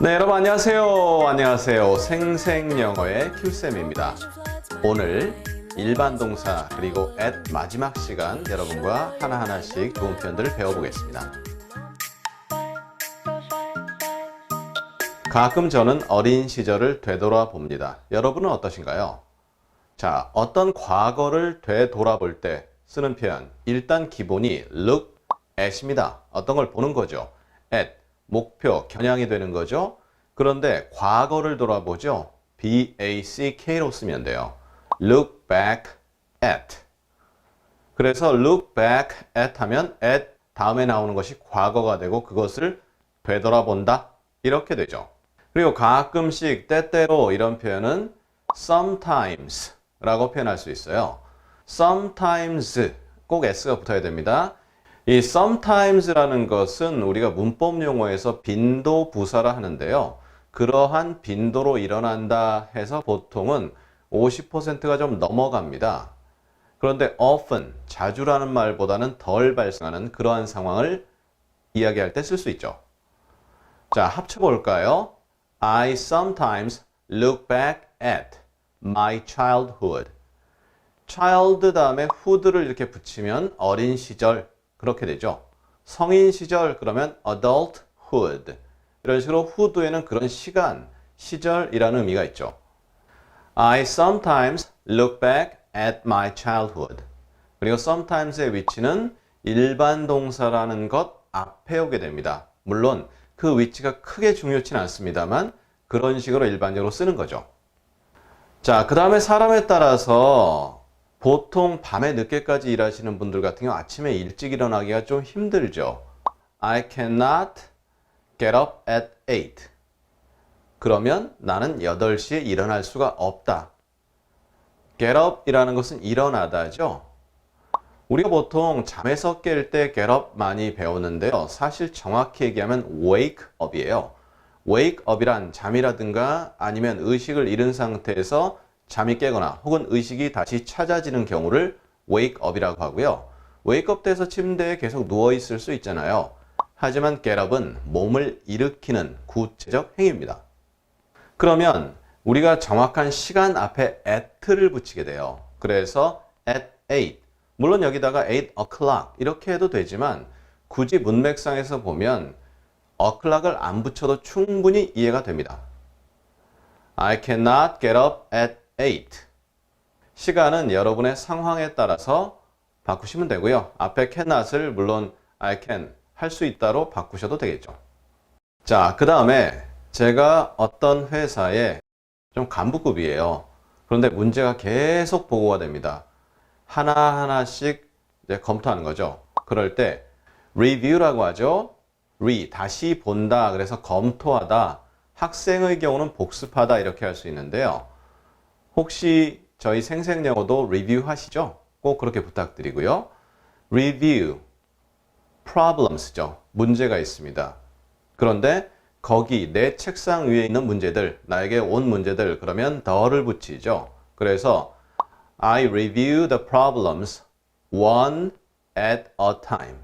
네, 여러분 안녕하세요. 안녕하세요. 생생영어의 큐쌤입니다. 오늘 일반 동사 그리고 at 마지막 시간 여러분과 하나하나씩 좋은 표현들을 배워보겠습니다. 가끔 저는 어린 시절을 되돌아봅니다. 여러분은 어떠신가요? 자, 어떤 과거를 되돌아볼 때 쓰는 표현, 일단 기본이 look at입니다. 어떤 걸 보는 거죠. at, 목표, 겨냥이 되는 거죠. 그런데 과거를 돌아보죠. back로 쓰면 돼요. look back at. 그래서 look back at 하면 at 다음에 나오는 것이 과거가 되고 그것을 되돌아본다. 이렇게 되죠. 그리고 가끔씩, 때때로 이런 표현은 sometimes 라고 표현할 수 있어요. sometimes 꼭 s가 붙어야 됩니다. 이 sometimes라는 것은 우리가 문법 용어에서 빈도 부사라 하는데요. 그러한 빈도로 일어난다 해서 보통은 50%가 좀 넘어갑니다. 그런데 often, 자주라는 말보다는 덜 발생하는 그러한 상황을 이야기할 때 쓸 수 있죠. 자, 합쳐볼까요? I sometimes look back at my childhood. child 다음에 hood를 이렇게 붙이면 어린 시절 그렇게 되죠. 성인 시절 그러면 adulthood. 이런 식으로 hood에는 그런 시간, 시절이라는 의미가 있죠. I sometimes look back at my childhood. 그리고 sometimes의 위치는 일반 동사라는 것 앞에 오게 됩니다. 물론 그 위치가 크게 중요치는 않습니다만 그런 식으로 일반적으로 쓰는 거죠. 자, 그 다음에 사람에 따라서 보통 밤에 늦게까지 일하시는 분들 같은 경우 아침에 일찍 일어나기가 좀 힘들죠. I cannot get up at 8. 그러면 나는 8시에 일어날 수가 없다. get up 이라는 것은 일어나다죠. 우리가 보통 잠에서 깰 때 get up 많이 배우는데요. 사실 정확히 얘기하면 wake up이에요. wake up이란 잠이라든가 아니면 의식을 잃은 상태에서 잠이 깨거나 혹은 의식이 다시 찾아지는 경우를 wake up이라고 하고요. wake up 돼서 침대에 계속 누워 있을 수 있잖아요. 하지만 get up은 몸을 일으키는 구체적 행위입니다. 그러면 우리가 정확한 시간 앞에 at를 붙이게 돼요. 그래서 at 8. 물론 여기다가 8 o'clock 이렇게 해도 되지만 굳이 문맥상에서 보면 o'clock을 안 붙여도 충분히 이해가 됩니다. I cannot get up at 8. 시간은 여러분의 상황에 따라서 바꾸시면 되고요. 앞에 cannot을 물론 I can 할 수 있다로 바꾸셔도 되겠죠. 자, 그 다음에 제가 어떤 회사에 좀 간부급이에요. 그런데 문제가 계속 보고가 됩니다. 하나하나씩 이제 검토하는 거죠. 그럴 때 review라고 하죠. 다시 본다. 그래서 검토하다. 학생의 경우는 복습하다 이렇게 할 수 있는데요. 혹시 저희 생생영어도 리뷰 하시죠? 꼭 그렇게 부탁드리고요. review, problems죠. 문제가 있습니다. 그런데 거기 내 책상 위에 있는 문제들, 나에게 온 문제들 그러면 the를 붙이죠. 그래서 I review the problems one at a time.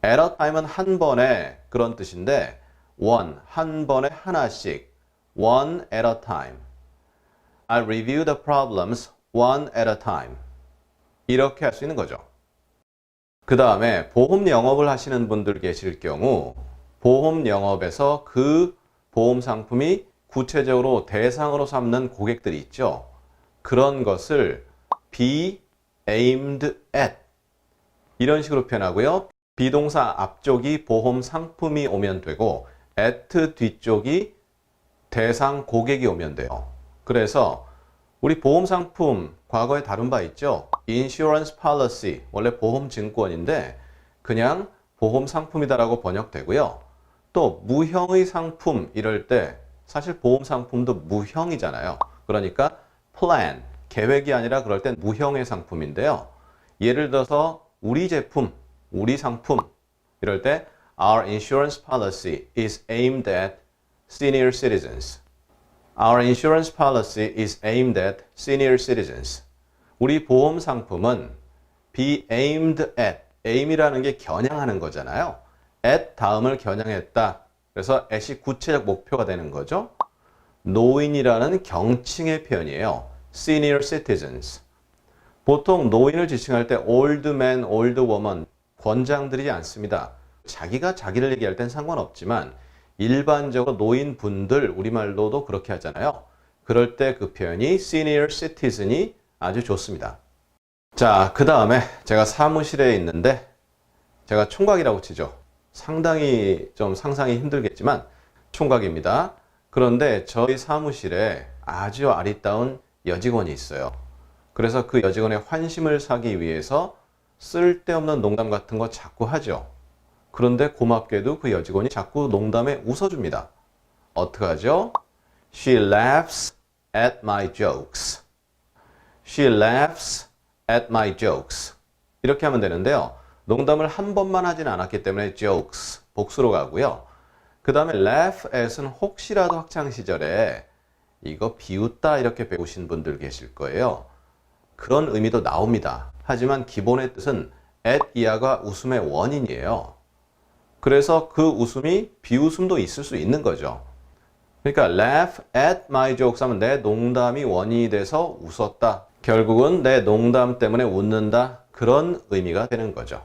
at a time은 한 번에 그런 뜻인데 one, 한 번에 하나씩 one at a time. I review the problems one at a time. 이렇게 할 수 있는 거죠. 그 다음에 보험 영업을 하시는 분들 계실 경우 보험 영업에서 그 보험 상품이 구체적으로 대상으로 삼는 고객들이 있죠. 그런 것을 be aimed at 이런 식으로 표현하고요. 비동사 앞쪽이 보험 상품이 오면 되고 at 뒤쪽이 대상 고객이 오면 돼요. 그래서 우리 보험 상품 과거에 다룬 바 있죠. insurance policy 원래 보험 증권인데 그냥 보험 상품이다라고 번역되고요. 또 무형의 상품 이럴 때 사실 보험 상품도 무형이잖아요. 그러니까 plan, 계획이 아니라 그럴 땐 무형의 상품인데요. 예를 들어서 우리 제품, 우리 상품 이럴 때 Our insurance policy is aimed at senior citizens. Our insurance policy is aimed at senior citizens. 우리 보험 상품은 be aimed at, aim이라는 게 겨냥하는 거잖아요. at 다음을 겨냥했다. 그래서 at이 구체적 목표가 되는 거죠. 노인이라는 경칭의 표현이에요. senior citizens. 보통 노인을 지칭할 때 old man, old woman 권장드리지 않습니다. 자기가 자기를 얘기할 땐 상관없지만 일반적으로 노인분들 우리말로도 그렇게 하잖아요. 그럴 때 그 표현이 senior citizen이 아주 좋습니다. 자, 그 다음에 제가 사무실에 있는데 제가 총각이라고 치죠. 상당히 좀 상상이 힘들겠지만 총각입니다. 그런데 저희 사무실에 아주 아리따운 여직원이 있어요. 그래서 그 여직원의 환심을 사기 위해서 쓸데없는 농담 같은 거 자꾸 하죠. 그런데 고맙게도 그 여직원이 자꾸 농담에 웃어줍니다. 어떡하죠? She laughs at my jokes. She laughs at my jokes. 이렇게 하면 되는데요. 농담을 한 번만 하진 않았기 때문에 jokes, 복수로 가고요. 그 다음에 laugh at은 혹시라도 학창시절에 이거 비웃다 이렇게 배우신 분들 계실 거예요. 그런 의미도 나옵니다. 하지만 기본의 뜻은 at 이하가 웃음의 원인이에요. 그래서 그 웃음이 비웃음도 있을 수 있는 거죠. 그러니까 laugh at my jokes 하면 내 농담이 원인이 돼서 웃었다. 결국은 내 농담 때문에 웃는다. 그런 의미가 되는 거죠.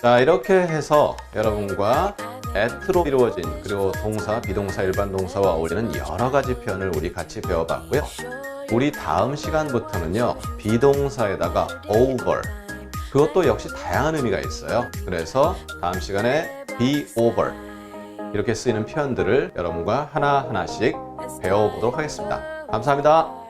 자, 이렇게 해서 여러분과 at로 이루어진 그리고 동사, 비동사, 일반 동사와 어울리는 여러 가지 표현을 우리 같이 배워봤고요. 우리 다음 시간부터는요. 비동사에다가 over 그것도 역시 다양한 의미가 있어요. 그래서 다음 시간에 be over 이렇게 쓰이는 표현들을 여러분과 하나하나씩 배워보도록 하겠습니다. 감사합니다.